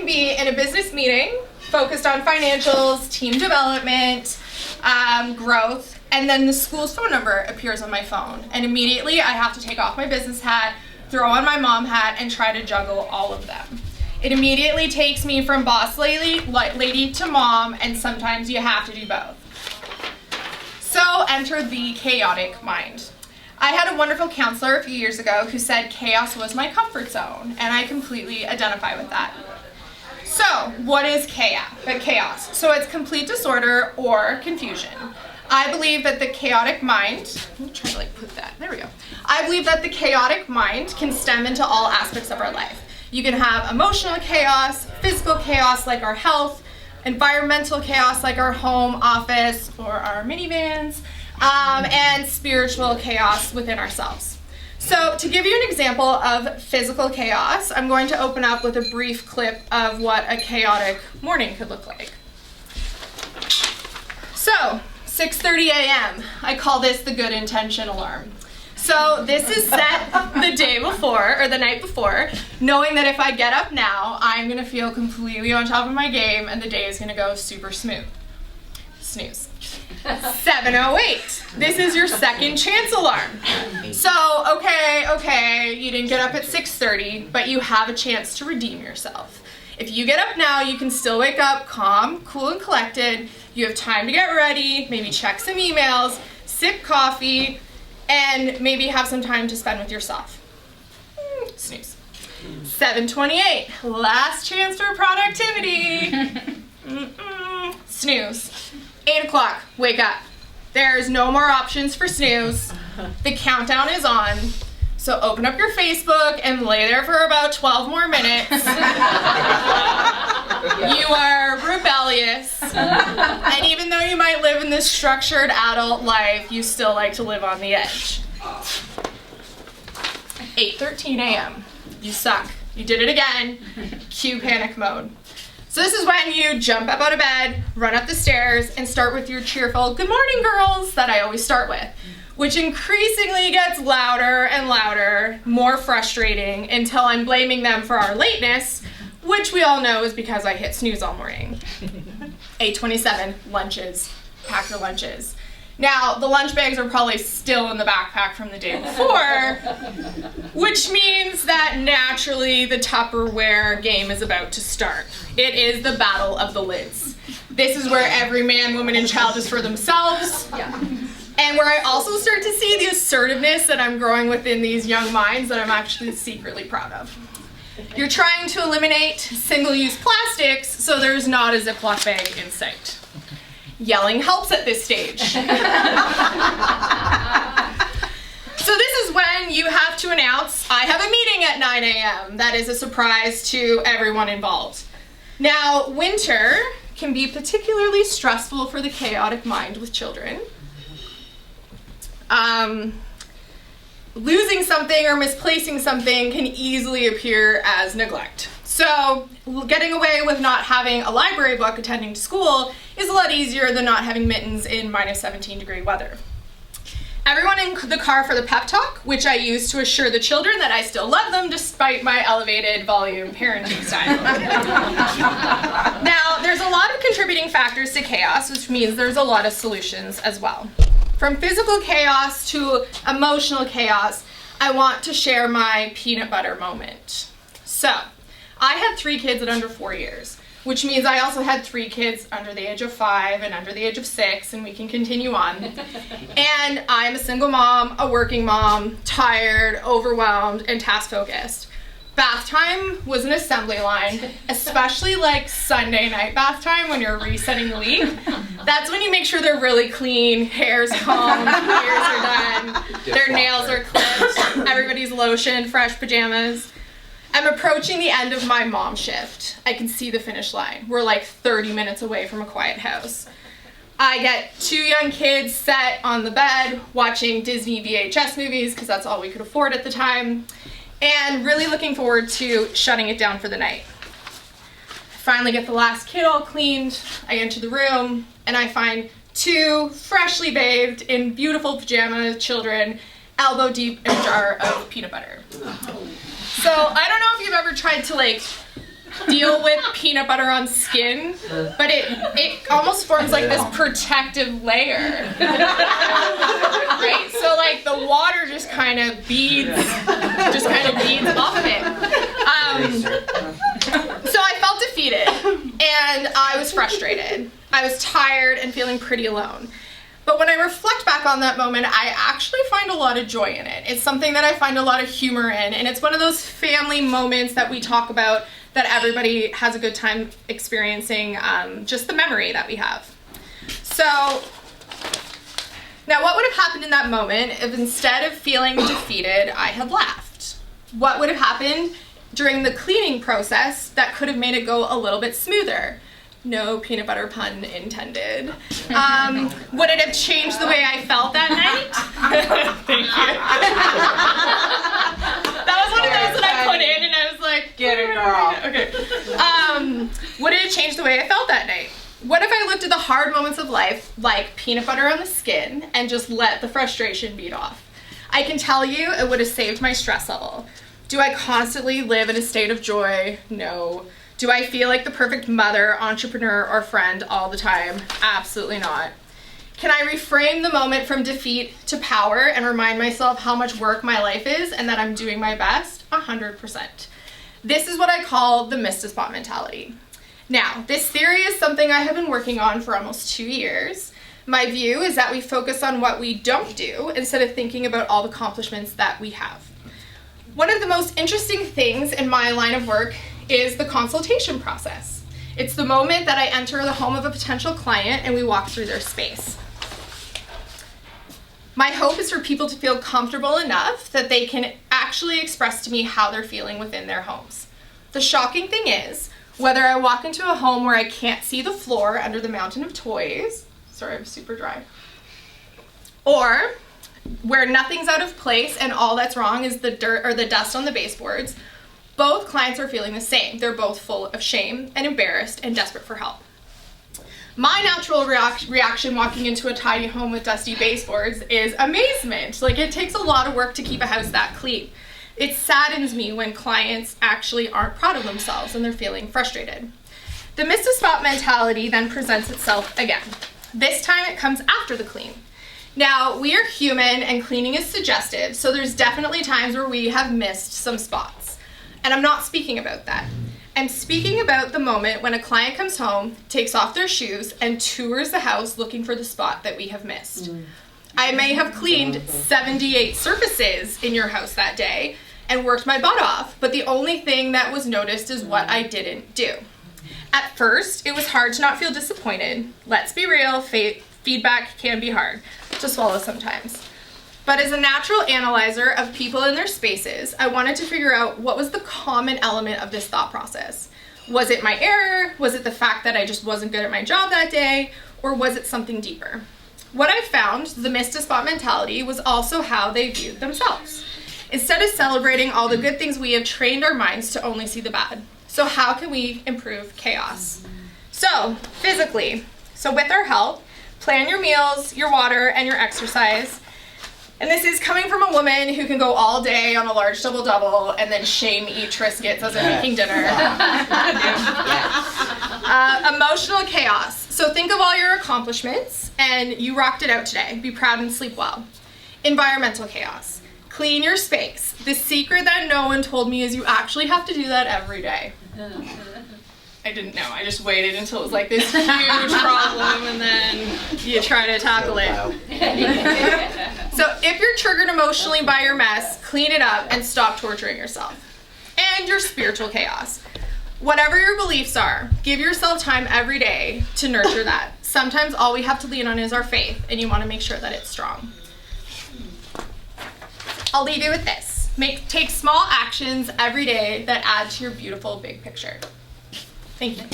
can be in a business meeting focused on financials, team development, growth, and then the school's phone number appears on my phone. And immediately I have to take off my business hat, throw on my mom hat, and try to juggle all of them. It immediately takes me from boss lady to mom, and sometimes you have to do both. So enter the chaotic mind. I had a wonderful counselor a few years ago who said chaos was my comfort zone, and I completely identify with that. So, what is chaos? So it's complete disorder or confusion. I believe that the chaotic mind, let me try to put that, there we go. I believe that the chaotic mind can stem into all aspects of our life. You can have emotional chaos, physical chaos like our health, environmental chaos like our home, office, or our minivans, and spiritual chaos within ourselves. So to give you an example of physical chaos, I'm going to open up with a brief clip of what a chaotic morning could look like. So, 6:30 a.m. I call this the good intention alarm. So this is set the day before, or the night before, knowing that if I get up now, I'm going to feel completely on top of my game and the day is going to go super smooth. Snooze. 7:08. This is your second chance alarm. So, okay, you didn't get up at 6:30, but you have a chance to redeem yourself. If you get up now, you can still wake up calm, cool, and collected. You have time to get ready, maybe check some emails, sip coffee, and maybe have some time to spend with yourself. Snooze. 7:28. Last chance for productivity. Snooze. 8 o'clock, wake up. There's no more options for snooze. The countdown is on. So open up your Facebook and lay there for about 12 more minutes. You are rebellious. And even though you might live in this structured adult life, you still like to live on the edge. 8:13 a.m. You suck. You did it again. Cue panic mode. So this is when you jump up out of bed, run up the stairs, and start with your cheerful, "Good morning, girls," that I always start with, which increasingly gets louder and louder, more frustrating, until I'm blaming them for our lateness, which we all know is because I hit snooze all morning. 8:27, lunches. Pack your lunches. Now, the lunch bags are probably still in the backpack from the day before, which means that naturally the Tupperware game is about to start. It is the battle of the lids. This is where every man, woman, and child is for themselves. And where I also start to see the assertiveness that I'm growing within these young minds that I'm actually secretly proud of. You're trying to eliminate single-use plastics so there's not a Ziploc bag in sight. Yelling helps at this stage. So this is when you have to announce, "I have a meeting at 9 a.m. That is a surprise to everyone involved. Now, winter can be particularly stressful for the chaotic mind with children. Losing something or misplacing something can easily appear as neglect. So getting away with not having a library book attending to school is a lot easier than not having mittens in minus 17-degree weather. Everyone in the car for the pep talk, which I use to assure the children that I still love them despite my elevated volume parenting style. Now, there's a lot of contributing factors to chaos, which means there's a lot of solutions as well. From physical chaos to emotional chaos, I want to share my peanut butter moment. So, I had 3 kids at under 4 years, which means I also had 3 kids under the age of 5 and under the age of 6, and we can continue on. And I'm a single mom, a working mom, tired, overwhelmed, and task-focused. Bath time was an assembly line, especially like Sunday night bath time when you're resetting the week. That's when you make sure they're really clean, hair's combed, ears are done, their nails are clipped, everybody's lotioned, fresh pajamas. I'm approaching the end of my mom shift. I can see the finish line. We're like 30 minutes away from a quiet house. I get 2 young kids set on the bed watching Disney VHS movies because that's all we could afford at the time, and really looking forward to shutting it down for the night. I finally get the last kid all cleaned. I enter the room and I find 2 freshly bathed in beautiful pajama children elbow deep in a jar of peanut butter. So I don't know if you've ever tried to deal with peanut butter on skin, but it almost forms like this protective layer. Right? So like the water just kind of beads off of it. So I felt defeated and I was frustrated. I was tired and feeling pretty alone. But when I reflect back on that moment, I actually find a lot of joy in it. It's something that I find a lot of humor in, and it's one of those family moments that we talk about that everybody has a good time experiencing, just the memory that we have. So, now what would have happened in that moment if instead of feeling defeated, I had laughed? What would have happened during the cleaning process that could have made it go a little bit smoother? No peanut butter pun intended. Would it have changed the way I felt that night? Thank you. That was one of those that I put in and I was like, get it, girl. Okay. Would it have changed the way I felt that night? What if I looked at the hard moments of life like peanut butter on the skin and just let the frustration beat off? I can tell you it would have saved my stress level. Do I constantly live in a state of joy? No. Do I feel like the perfect mother, entrepreneur, or friend all the time? Absolutely not. Can I reframe the moment from defeat to power and remind myself how much work my life is and that I'm doing my best? 100%. This is what I call the missed a spot mentality. Now, this theory is something I have been working on for almost 2 years. My view is that we focus on what we don't do instead of thinking about all the accomplishments that we have. One of the most interesting things in my line of work is the consultation process. It's the moment that I enter the home of a potential client and we walk through their space. My hope is for people to feel comfortable enough that they can actually express to me how they're feeling within their homes. The shocking thing is, whether I walk into a home where I can't see the floor under the mountain of toys, sorry, I'm super dry, or where nothing's out of place and all that's wrong is the dirt or the dust on the baseboards, both clients are feeling the same. They're both full of shame and embarrassed and desperate for help. My natural reaction walking into a tiny home with dusty baseboards is amazement. Like, it takes a lot of work to keep a house that clean. It saddens me when clients actually aren't proud of themselves and they're feeling frustrated. The missed a spot mentality then presents itself again. This time it comes after the clean. Now, we are human and cleaning is suggestive, so there's definitely times where we have missed some spots. And I'm not speaking about that. I'm speaking about the moment when a client comes home, takes off their shoes, and tours the house looking for the spot that we have missed. I may have cleaned 78 surfaces in your house that day and worked my butt off, but the only thing that was noticed is what I didn't do. At first, it was hard to not feel disappointed. Let's be real, feedback can be hard to swallow sometimes. But as a natural analyzer of people in their spaces, I wanted to figure out what was the common element of this thought process. Was it my error? Was it the fact that I just wasn't good at my job that day? Or was it something deeper? What I found, the missed a spot mentality, was also how they viewed themselves. Instead of celebrating all the good things, we have trained our minds to only see the bad. So how can we improve chaos? So, physically, with our help, plan your meals, your water, and your exercise. And this is coming from a woman who can go all day on a large double-double and then shame eat Triscuits as I'm making dinner. Emotional chaos. So think of all your accomplishments and you rocked it out today. Be proud and sleep well. Environmental chaos. Clean your space. The secret that no one told me is you actually have to do that every day. I didn't know. I just waited until it was like this huge problem and then you try to tackle it. So if you're triggered emotionally by your mess, clean it up and stop torturing yourself. And your spiritual chaos. Whatever your beliefs are, give yourself time every day to nurture that. Sometimes all we have to lean on is our faith, and you want to make sure that it's strong. I'll leave you with this. Take small actions every day that add to your beautiful big picture. Thank you.